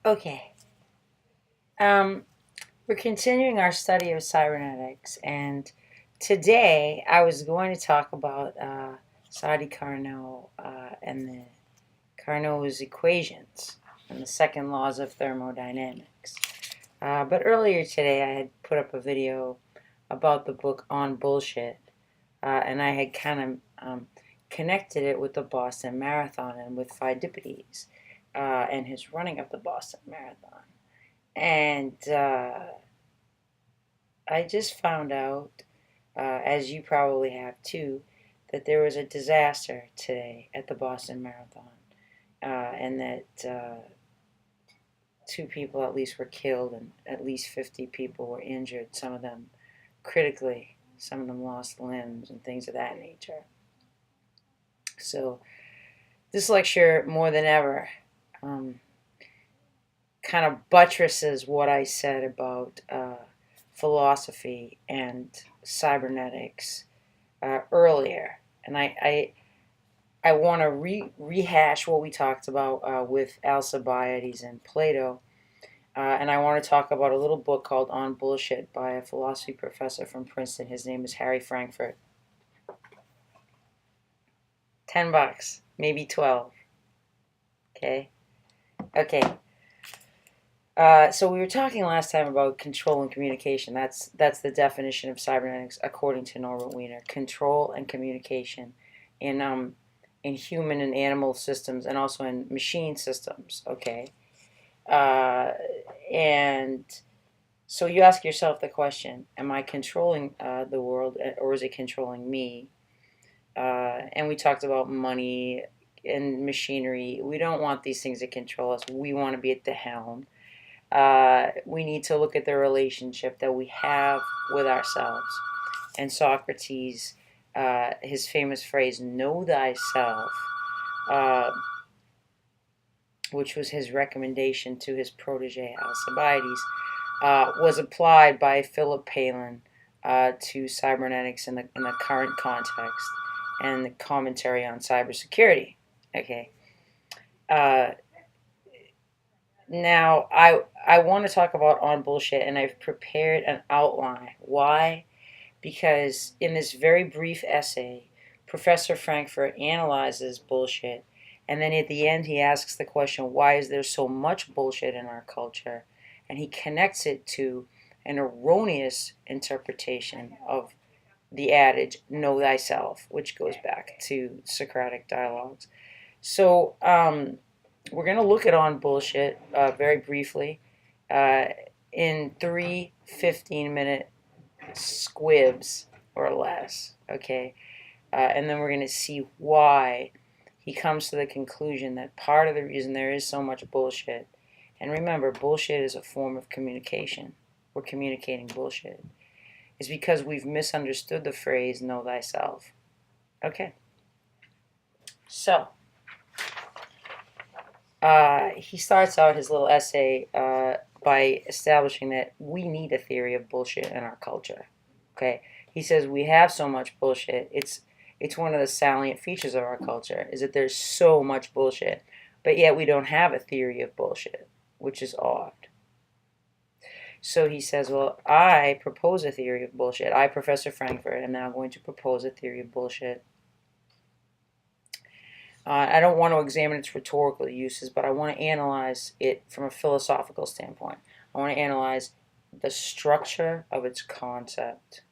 Okay. Um, we're continuing our study of cybernetics, and today I was going to talk about Sadi Carnot and the Carnot's equations and the second laws of thermodynamics. But earlier today I had put up a video about the book On Bullshit, and I had kind of connected it with the Boston Marathon and with Pheidippides and his running of the Boston Marathon. And I just found out, as you probably have too, that there was a disaster today at the Boston Marathon, and that two people at least were killed and at least 50 people were injured, some of them critically. Some of them lost limbs and things of that nature. So, this lecture, more than ever, um, kind of buttresses what I said about philosophy and cybernetics earlier, and I want to rehash what we talked about with Alcibiades and Plato, and I want to talk about a little book called On Bullshit by a philosophy professor from Princeton. His name is Harry Frankfurt. $10, maybe 12. Okay. Okay. So we were talking last time about control and communication. That's the definition of cybernetics according to Norbert Wiener: control and communication in human and animal systems, and also in machine systems. Okay, uh, and so you ask yourself the question: am I controlling the world, or is it controlling me? And we talked about money and machinery. We don't want these things to control us. We want to be at the helm. We need to look at the relationship that we have with ourselves. And Socrates, his famous phrase, know thyself, uh, which was his recommendation to his protege Alcibiades, was applied by Philip Palin to cybernetics in the current context and the commentary on cybersecurity. Okay. Uh, Now, I want to talk about On Bullshit, and I've prepared an outline. Why? Because in this very brief essay, Professor Frankfurt analyzes bullshit, and then at the end, he asks the question, why is there so much bullshit in our culture? And he connects it to an erroneous interpretation of the adage, know thyself, which goes back to Socratic dialogues. So, we're going to look at On Bullshit very briefly uh, in three 15-minute squibs or less, okay? And then we're going to see why he comes to the conclusion that part of the reason there is so much bullshit, and remember, bullshit is a form of communication. We're communicating bullshit. Is because we've misunderstood the phrase know thyself. Okay. So, he starts out his little essay by establishing that we need a theory of bullshit in our culture. Okay, he says we have so much bullshit. It's one of the salient features of our culture is that there's so much bullshit, but yet we don't have a theory of bullshit, which is odd. So he says, well, I propose a theory of bullshit. I, Professor Frankfurt, am now going to propose a theory of bullshit. I don't want to examine its rhetorical uses, but I want to analyze it from a philosophical standpoint. I want to analyze the structure of its concept.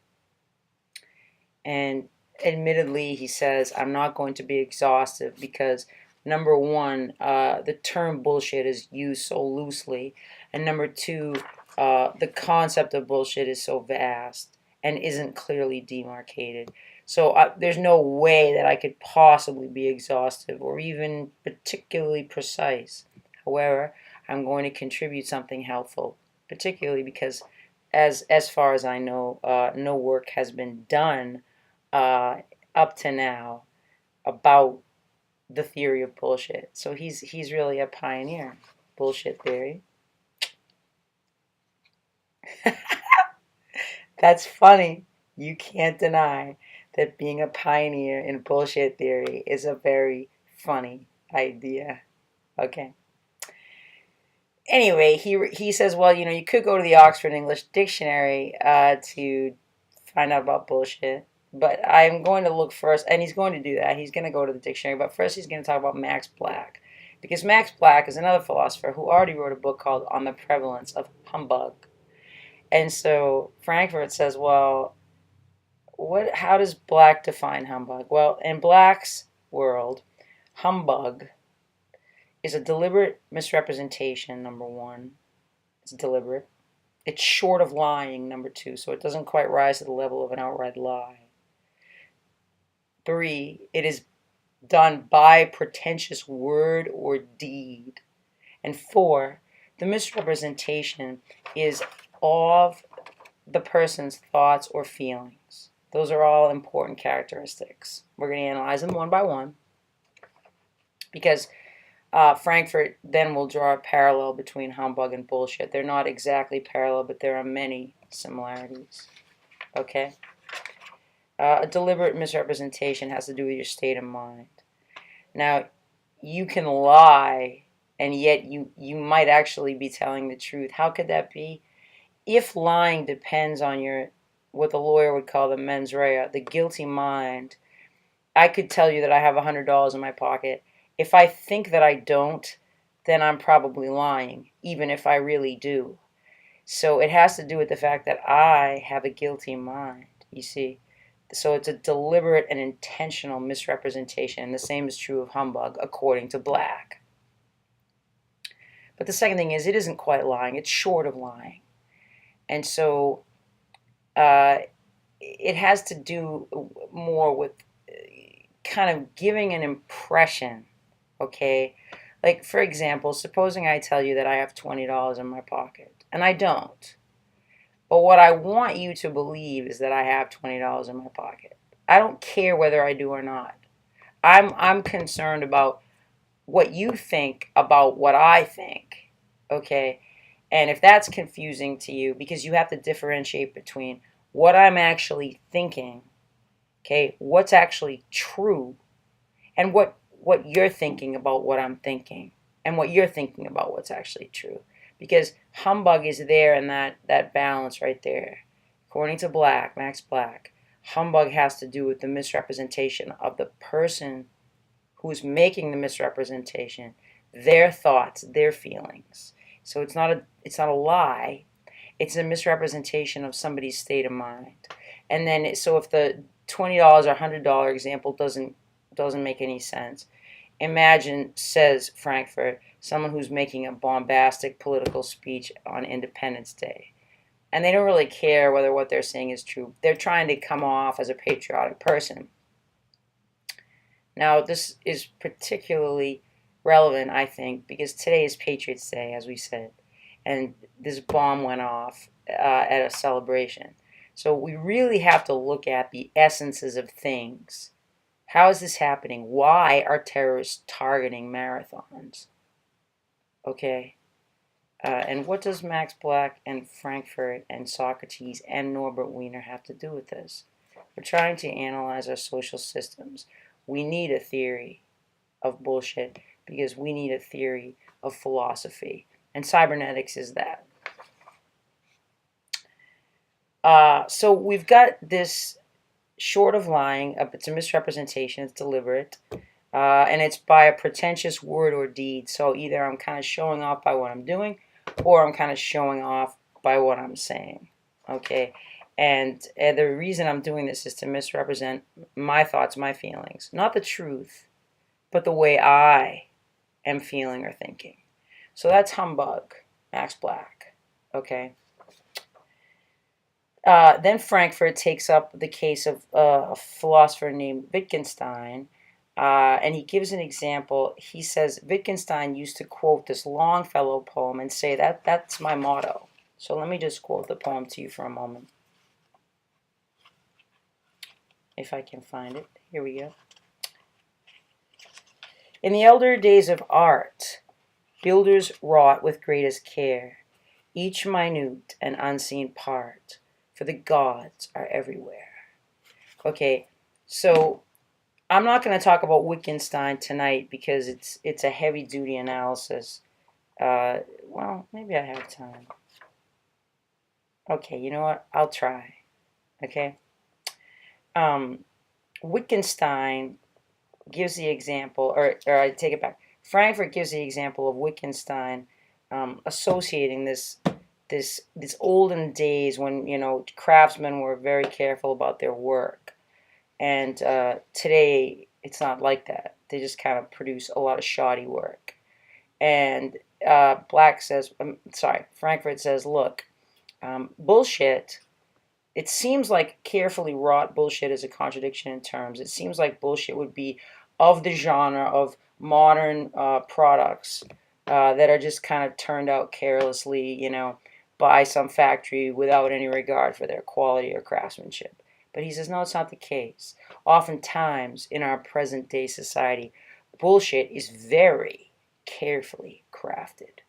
And admittedly, he says, I'm not going to be exhaustive because, number one, the term bullshit is used so loosely, and number two, the concept of bullshit is so vast and isn't clearly demarcated. So there's no way that I could possibly be exhaustive or even particularly precise. However, I'm going to contribute something helpful, particularly because, as far as I know, no work has been done uh, up to now about the theory of bullshit. So he's really a pioneer. Bullshit theory. That's funny. You can't deny that being a pioneer in bullshit theory is a very funny idea. Okay. anyway, he says, well, you could go to the Oxford English Dictionary to find out about bullshit. But I'm going to look first, and he's going to do that. He's going to go to the dictionary, but first he's going to talk about Max Planck. Because Max Planck is another philosopher who already wrote a book called On the Prevalence of Humbug. And so Frankfurt says, well, how does Black define humbug? Well, in Black's world, humbug is a deliberate misrepresentation, number one. It's deliberate. It's short of lying, number two, so it doesn't quite rise to the level of an outright lie. 3, it is done by pretentious word or deed. And 4, the misrepresentation is of the person's thoughts or feelings. Those are all important characteristics. We're going to analyze them one by one because Frankfurt then will draw a parallel between humbug and bullshit. They're not exactly parallel, but there are many similarities. Okay? A deliberate misrepresentation has to do with your state of mind. Now, you can lie, and yet you might actually be telling the truth. How could that be? If lying depends on what the lawyer would call the mens rea, the guilty mind, I could tell you that I have $100 in my pocket. If I think that I don't, then I'm probably lying, even if I really do. So it has to do with the fact that I have a guilty mind, you see. So it's a deliberate and intentional misrepresentation, and the same is true of humbug, according to Black. But the second thing is, it isn't quite lying, it's short of lying. And so it has to do more with kind of giving an impression, okay? Like, for example, supposing I tell you that I have $20 in my pocket, and I don't. But what I want you to believe is that I have $20 in my pocket. I don't care whether I do or not. I'm concerned about what you think about what I think, okay? And if that's confusing to you, because you have to differentiate between what I'm actually thinking, okay, what's actually true, and what you're thinking about what I'm thinking, and what you're thinking about what's actually true. Because humbug is there in that balance right there. According to Black, Max Planck, humbug has to do with the misrepresentation of the person who's making the misrepresentation, their thoughts, their feelings. So it's not a lie. It's a misrepresentation of somebody's state of mind. And then so if the $20 or $100 example doesn't make any sense, imagine, says Frankfurt, someone who's making a bombastic political speech on Independence Day. And they don't really care whether what they're saying is true. They're trying to come off as a patriotic person. Now, this is particularly relevant, I think, because today is Patriots Day, as we said. And this bomb went off at a celebration. So we really have to look at the essences of things. How is this happening? Why are terrorists targeting marathons? Okay. And what does Max Planck and Frankfurt and Socrates and Norbert Wiener have to do with this? We're trying to analyze our social systems. We need a theory of bullshit because we need a theory of philosophy. And cybernetics is that. So we've got this short of lying. It's a misrepresentation. It's deliberate. And it's by a pretentious word or deed. So either I'm kind of showing off by what I'm doing, or I'm kind of showing off by what I'm saying. Okay? And the reason I'm doing this is to misrepresent my thoughts, my feelings. Not the truth, but the way I am feeling or thinking. So that's humbug, Max Planck. Okay? Then Frankfurt takes up the case of a philosopher named Wittgenstein, and he gives an example. He says Wittgenstein used to quote this Longfellow poem and say that's my motto. So let me just quote the poem to you for a moment. If I can find it. Here we go. In the elder days of art, builders wrought with greatest care, each minute and unseen part, for the gods are everywhere. Okay, so I'm not going to talk about Wittgenstein tonight because it's a heavy-duty analysis. Well, maybe I have time. Okay, you know what? I'll try. Okay. Um, Wittgenstein gives the example, or I take it back. Frankfurt gives the example of Wittgenstein associating this olden days when craftsmen were very careful about their work, and today it's not like that. They just kind of produce a lot of shoddy work. And Frankfurt says, look, bullshit. It seems like carefully wrought bullshit is a contradiction in terms. It seems like bullshit would be of the genre of modern products that are just kind of turned out carelessly, by some factory without any regard for their quality or craftsmanship. But he says, no, it's not the case. Oftentimes, in our present day society, bullshit is very carefully crafted.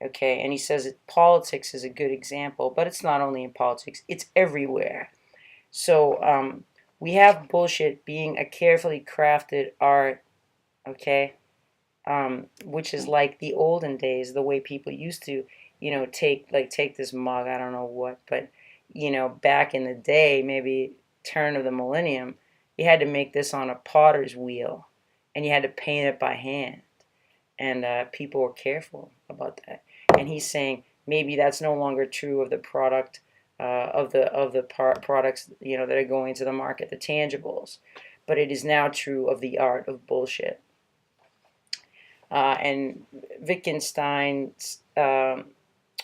Okay, and he says that politics is a good example, but it's not only in politics, it's everywhere. So we have bullshit being a carefully crafted art, okay, which is like the olden days, the way people used to, take this mug, I don't know what, but, back in the day, maybe turn of the millennium, you had to make this on a potter's wheel, and you had to paint it by hand, and people were careful about that. And he's saying maybe that's no longer true of the product products that are going to the market, the tangibles, but it is now true of the art of bullshit. And Wittgenstein's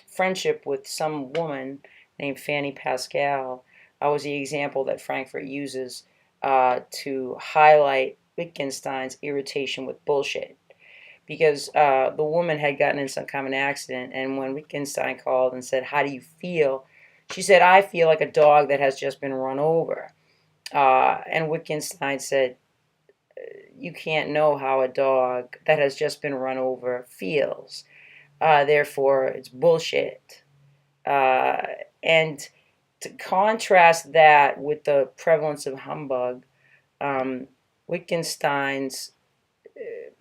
friendship with some woman named Fanny Pascal was the example that Frankfurt uses to highlight Wittgenstein's irritation with bullshit. Because the woman had gotten in some kind of an accident, and when Wittgenstein called and said, how do you feel? She said, I feel like a dog that has just been run over. And Wittgenstein said, you can't know how a dog that has just been run over feels. Therefore, it's bullshit. And to contrast that with the prevalence of humbug, Wittgenstein's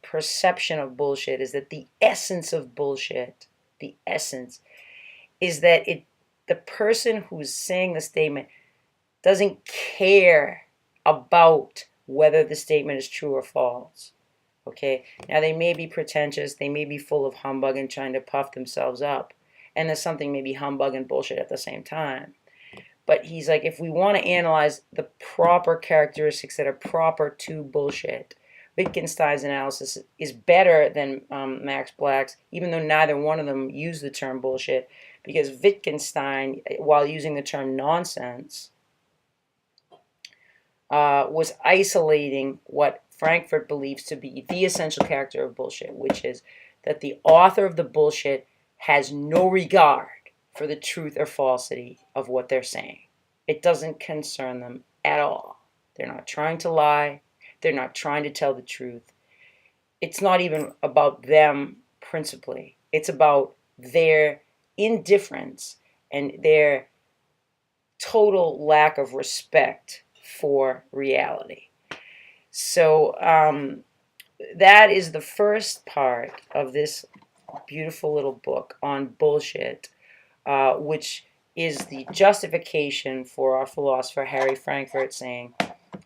perception of bullshit is that the essence of bullshit, the essence, is that the person who's saying the statement doesn't care about whether the statement is true or false. Okay? Now, they may be pretentious, they may be full of humbug and trying to puff themselves up, and there's something maybe humbug and bullshit at the same time. But he's like, if we want to analyze the proper characteristics that are proper to bullshit, Wittgenstein's analysis is better than Max Black's, even though neither one of them used the term bullshit, because Wittgenstein, while using the term nonsense, was isolating what Frankfurt believes to be the essential character of bullshit, which is that the author of the bullshit has no regard for the truth or falsity of what they're saying. It doesn't concern them at all. They're not trying to lie. They're not trying to tell the truth. It's not even about them principally. It's about their indifference and their total lack of respect for reality. So that is the first part of this beautiful little book on bullshit, which is the justification for our philosopher Harry Frankfurt saying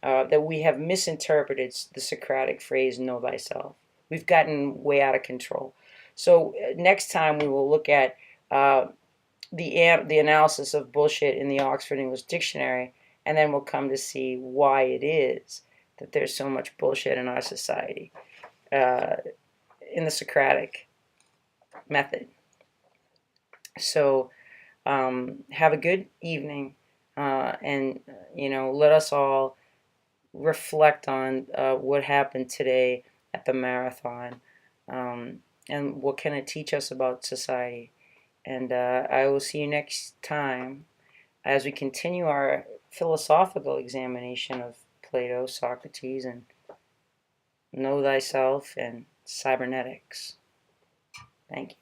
that we have misinterpreted the Socratic phrase, know thyself. We've gotten way out of control. So next time we will look at the analysis of bullshit in the Oxford English Dictionary, and then we'll come to see why it is that there's so much bullshit in our society in the Socratic method. So have a good evening, and let us all reflect on what happened today at the marathon, and what can it teach us about society. And I will see you next time as we continue our philosophical examination of Plato, Socrates, and Know Thyself and Cybernetics. Thank you.